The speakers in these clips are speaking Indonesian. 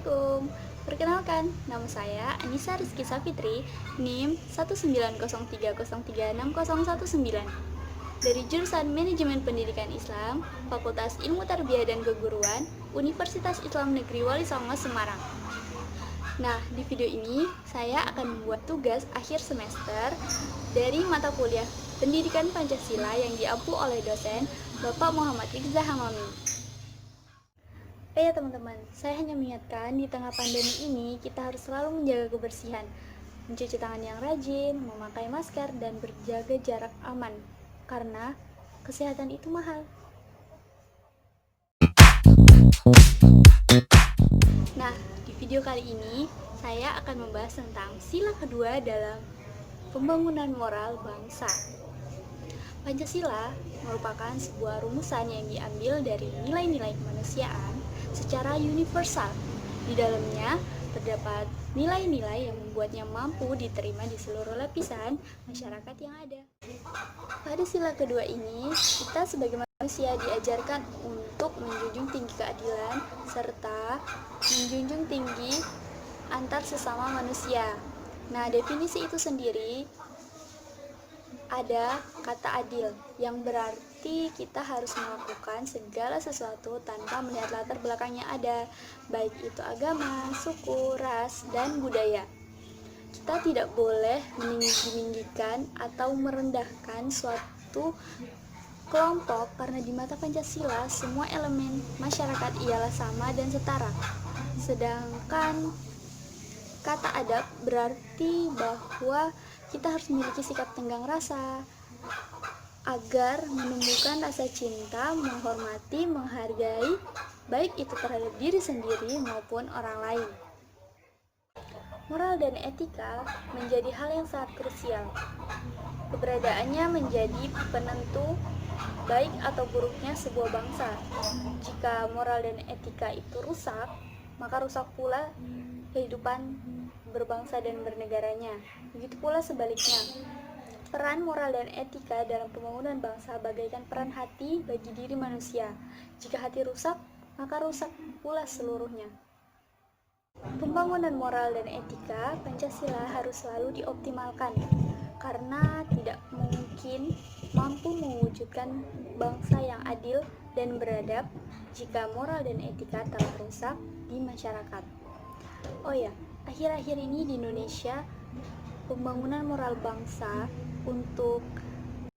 Assalamualaikum. Perkenalkan, nama saya Anissa Rizky Safitri, NIM 19030360119 dari jurusan Manajemen Pendidikan Islam, Fakultas Ilmu Tarbiyah dan Keguruan, Universitas Islam Negeri Wali Songo, Semarang. Nah, di video ini saya akan membuat tugas akhir semester dari mata kuliah Pendidikan Pancasila yang diampu oleh dosen Bapak Muhammad Iqza Hamami. Ya teman-teman, saya hanya mengingatkan di tengah pandemi ini kita harus selalu menjaga kebersihan, mencuci tangan yang rajin, memakai masker, dan berjaga jarak aman, karena kesehatan itu mahal. Nah, di video kali ini saya akan membahas tentang sila kedua dalam pembangunan moral bangsa. Pancasila merupakan sebuah rumusan yang diambil dari nilai-nilai kemanusiaan secara universal. Di dalamnya terdapat nilai-nilai yang membuatnya mampu diterima di seluruh lapisan masyarakat yang ada. Pada sila kedua ini, kita sebagai manusia diajarkan untuk menjunjung tinggi keadilan serta menjunjung tinggi antar sesama manusia. Nah, definisi itu sendiri ada kata adil, yang berarti kita harus melakukan segala sesuatu tanpa melihat latar belakangnya ada, baik itu agama, suku, ras, dan budaya. Kita tidak boleh meninggi-ninggikan atau merendahkan suatu kelompok, karena di mata Pancasila semua elemen masyarakat ialah sama dan setara. Sedangkan kata adab berarti bahwa kita harus memiliki sikap tenggang rasa agar menumbuhkan rasa cinta, menghormati, menghargai, baik itu terhadap diri sendiri maupun orang lain. Moral dan etika menjadi hal yang sangat krusial. Keberadaannya menjadi penentu baik atau buruknya sebuah bangsa. Jika moral dan etika itu rusak, maka rusak pula kehidupan berbangsa dan bernegaranya. Begitu pula sebaliknya. Peran moral dan etika dalam pembangunan bangsa bagaikan peran hati bagi diri manusia. Jika hati rusak, maka rusak pula seluruhnya. Pembangunan moral dan etika Pancasila harus selalu dioptimalkan, karena tidak mungkin mampu mewujudkan bangsa yang adil dan beradab jika moral dan etika telah rusak di masyarakat. Oh ya, akhir-akhir ini di Indonesia pembangunan moral bangsa untuk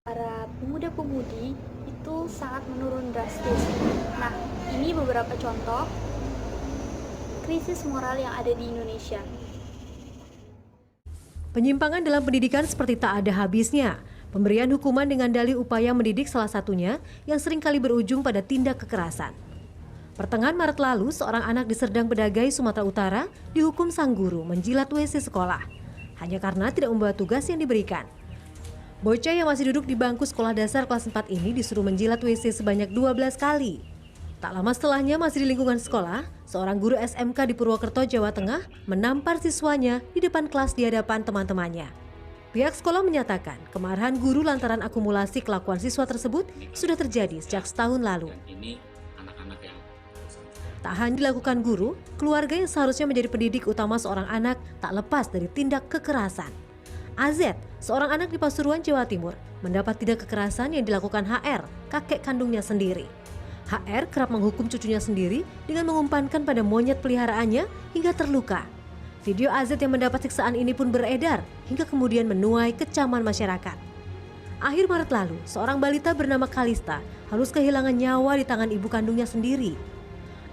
para pemuda-pemudi itu sangat menurun drastis. Nah, ini beberapa contoh krisis moral yang ada di Indonesia. Penyimpangan dalam pendidikan seperti tak ada habisnya. Pemberian hukuman dengan dalih upaya mendidik salah satunya yang seringkali berujung pada tindak kekerasan. Pertengahan Maret lalu, seorang anak di Serdang Bedagai, Sumatera Utara dihukum sang guru menjilat WC sekolah hanya karena tidak membawa tugas yang diberikan. Bocah yang masih duduk di bangku sekolah dasar kelas 4 ini disuruh menjilat WC sebanyak 12 kali. Tak lama setelahnya, masih di lingkungan sekolah, seorang guru SMK di Purwokerto, Jawa Tengah menampar siswanya di depan kelas di hadapan teman-temannya. Pihak sekolah menyatakan kemarahan guru lantaran akumulasi kelakuan siswa tersebut sudah terjadi sejak setahun lalu. Tak hanya dilakukan guru, keluarga yang seharusnya menjadi pendidik utama seorang anak tak lepas dari tindak kekerasan. AZ, seorang anak di Pasuruan, Jawa Timur, mendapat tindak kekerasan yang dilakukan HR, kakek kandungnya sendiri. HR kerap menghukum cucunya sendiri dengan mengumpankan pada monyet peliharaannya hingga terluka. Video AZ yang mendapat siksaan ini pun beredar hingga kemudian menuai kecaman masyarakat. Akhir Maret lalu, seorang balita bernama Kalista harus kehilangan nyawa di tangan ibu kandungnya sendiri.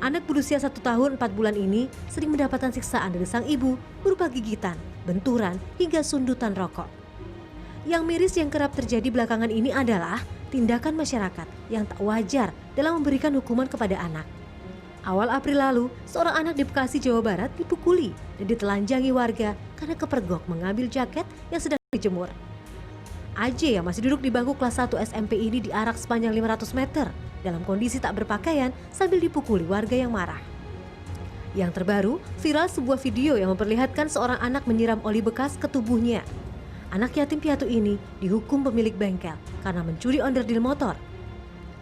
Anak berusia 1 tahun 4 bulan ini sering mendapatkan siksaan dari sang ibu berupa gigitan, benturan, hingga sundutan rokok. Yang miris yang kerap terjadi belakangan ini adalah tindakan masyarakat yang tak wajar dalam memberikan hukuman kepada anak. Awal April lalu, seorang anak di Bekasi, Jawa Barat dipukuli dan ditelanjangi warga karena kepergok mengambil jaket yang sedang dijemur. AJ yang masih duduk di bangku kelas 1 SMP ini diarak sepanjang 500 meter dalam kondisi tak berpakaian sambil dipukuli warga yang marah. Yang terbaru, viral sebuah video yang memperlihatkan seorang anak menyiram oli bekas ke tubuhnya. Anak yatim piatu ini dihukum pemilik bengkel karena mencuri onderdil motor.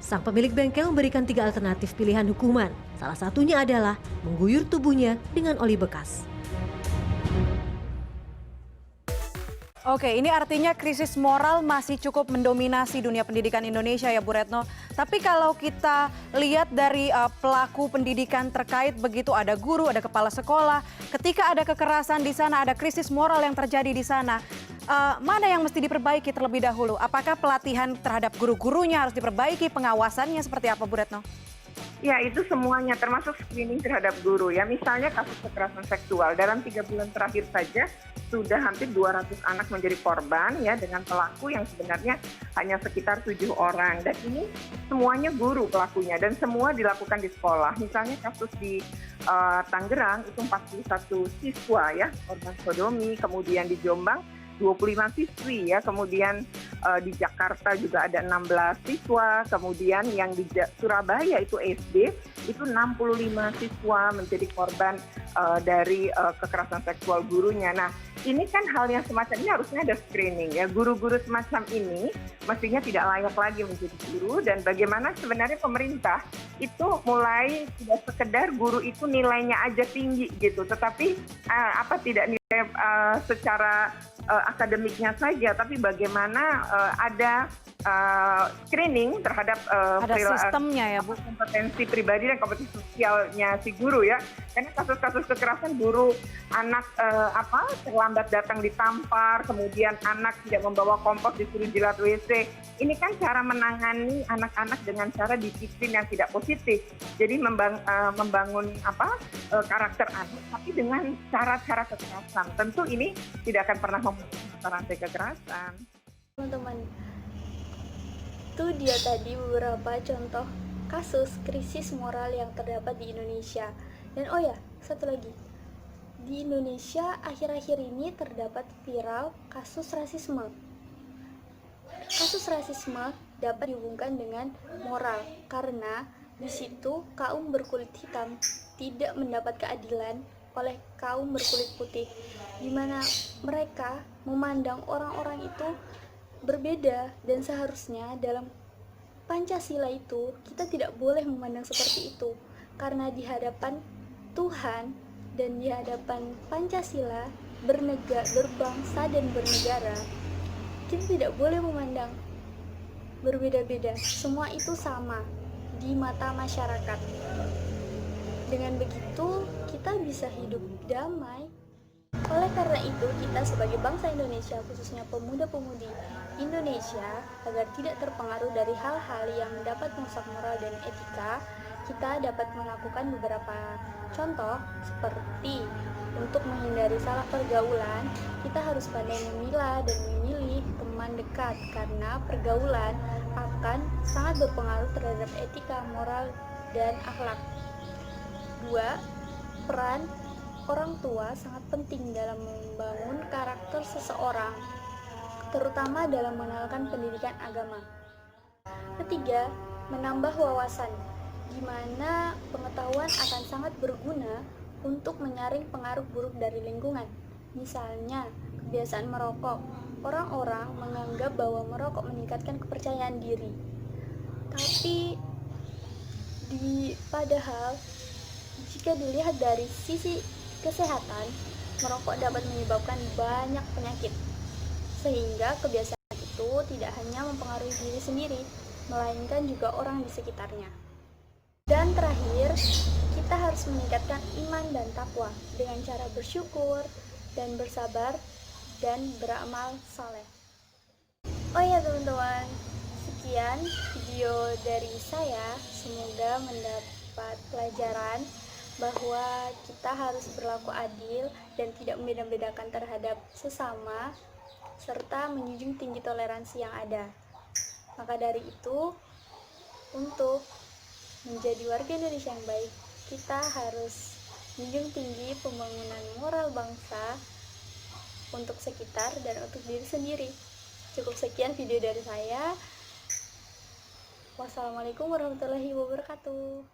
Sang pemilik bengkel memberikan 3 alternatif pilihan hukuman. Salah satunya adalah mengguyur tubuhnya dengan oli bekas. Oke, ini artinya krisis moral masih cukup mendominasi dunia pendidikan Indonesia ya Bu Retno. Tapi kalau kita lihat dari pelaku pendidikan terkait begitu, ada guru, ada kepala sekolah, ketika ada kekerasan di sana, ada krisis moral yang terjadi di sana, mana yang mesti diperbaiki terlebih dahulu? Apakah pelatihan terhadap guru-gurunya harus diperbaiki, pengawasannya seperti apa Bu Retno? Ya, itu semuanya termasuk screening terhadap guru ya. Misalnya kasus kekerasan seksual, dalam 3 bulan terakhir saja sudah hampir 200 anak menjadi korban ya, dengan pelaku yang sebenarnya hanya sekitar 7 orang. Dan ini semuanya guru pelakunya dan semua dilakukan di sekolah. Misalnya kasus di Tangerang itu 41 siswa ya korban sodomi, kemudian di Jombang 25 siswi ya, kemudian di Jakarta juga ada 16 siswa, kemudian yang di Surabaya itu SD itu 65 siswa menjadi korban dari kekerasan seksual gurunya. Nah, ini kan hal yang semacam ini harusnya ada screening ya. Guru-guru semacam ini mestinya tidak layak lagi menjadi guru, dan bagaimana sebenarnya pemerintah itu mulai tidak sekedar guru itu nilainya aja tinggi gitu, tetapi tidak nilai secara akademiknya saja, tapi bagaimana ada screening terhadap Ada sistemnya ya Bu? kompetensi pribadi dan kompetensi sosialnya si guru ya. Karena kasus-kasus kekerasan guru, anak terlambat datang ditampar, kemudian anak tidak membawa kompos disuruh jilat WC. Ini kan cara menangani anak-anak dengan cara disiplin yang tidak positif. Jadi membangun karakter anak, tapi dengan cara-cara kekerasan. Tentu ini tidak akan pernah memutus rantai kekerasan. Teman-teman, itu dia tadi beberapa contoh kasus krisis moral yang terdapat di Indonesia. Dan oh ya, satu lagi, di Indonesia akhir-akhir ini terdapat viral kasus rasisme. Kasus rasisme dapat dihubungkan dengan moral karena di situ kaum berkulit hitam tidak mendapat keadilan oleh kaum berkulit putih, di mana mereka memandang orang-orang itu berbeda, dan seharusnya dalam Pancasila itu kita tidak boleh memandang seperti itu, karena di hadapan Tuhan dan di hadapan Pancasila berbangsa dan bernegara, kita tidak boleh memandang berbeda-beda, semua itu sama di mata masyarakat. Dengan begitu kita bisa hidup damai. Oleh karena itu, kita sebagai bangsa Indonesia, khususnya pemuda-pemudi Indonesia, agar tidak terpengaruh dari hal-hal yang dapat merusak moral dan etika, kita dapat melakukan beberapa contoh seperti untuk menghindari salah pergaulan, kita harus pandai memilah dan memilih teman dekat, karena pergaulan akan sangat berpengaruh terhadap etika, moral, dan akhlak. 2. Peran orang tua sangat penting dalam membangun karakter seseorang, terutama dalam mengenalkan pendidikan agama. 3. Menambah wawasan, di mana pengetahuan akan sangat berguna untuk menyaring pengaruh buruk dari lingkungan. Misalnya, kebiasaan merokok. Orang-orang menganggap bahwa merokok meningkatkan kepercayaan diri. Tapi padahal jika dilihat dari sisi kesehatan, merokok dapat menyebabkan banyak penyakit. Sehingga kebiasaan itu tidak hanya mempengaruhi diri sendiri, melainkan juga orang di sekitarnya. Dan terakhir, kita harus meningkatkan iman dan takwa dengan cara bersyukur dan bersabar dan beramal saleh. Oh ya teman-teman, sekian video dari saya. Semoga mendapat pelajaran bahwa kita harus berlaku adil dan tidak membeda-bedakan terhadap sesama, serta menjunjung tinggi toleransi yang ada. Maka dari itu, untuk menjadi warga Indonesia yang baik, kita harus menjunjung tinggi pembangunan moral bangsa untuk sekitar dan untuk diri sendiri. Cukup sekian video dari saya. Wassalamualaikum warahmatullahi wabarakatuh.